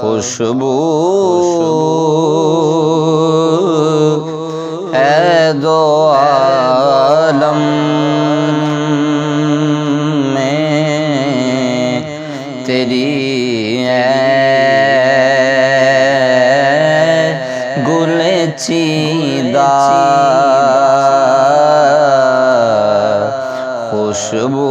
खुशबू है दो आलम में तेरी गुल चीदा खुशबू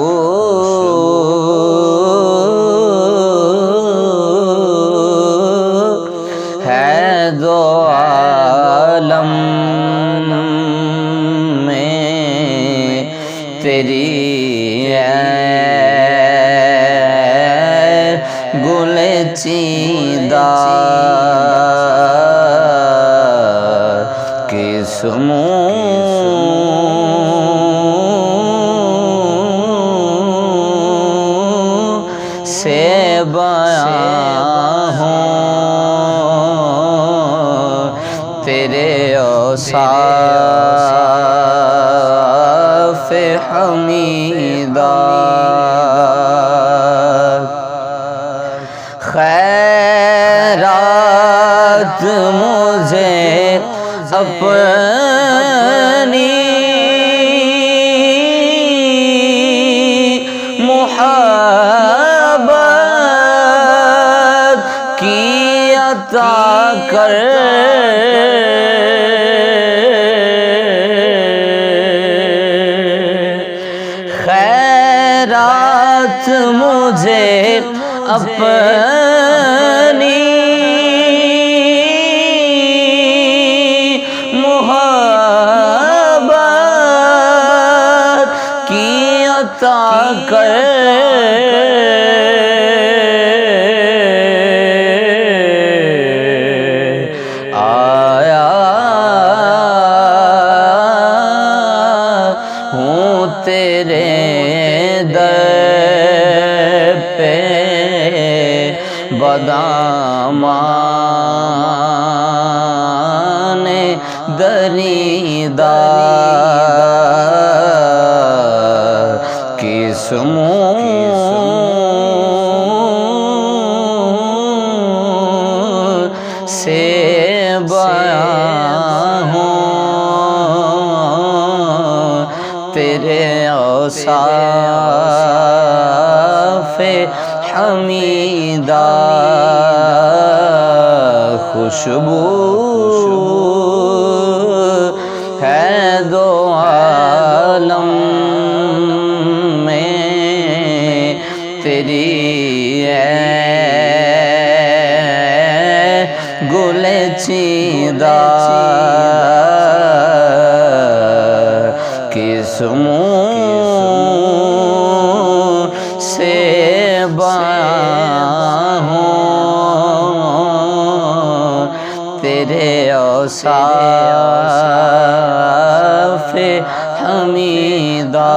है दो आलम में तेरी गुल चीदा किस्मों से बयां हों तेरे औसाफ हमीदा खैरात मुझे अपनी मोहब्बत की अता कर खैरात मुझे अपनी मोहब्बत की अता कर आया हूँ तेरे दर पे बदामान दरीदा किस्मों से बयां हों तेरे औसाफ हमीदा खुशबू है दो आलम में तेरी गुल चीदा किस्मों से बयां हों तेरे औसाफ हमीदा।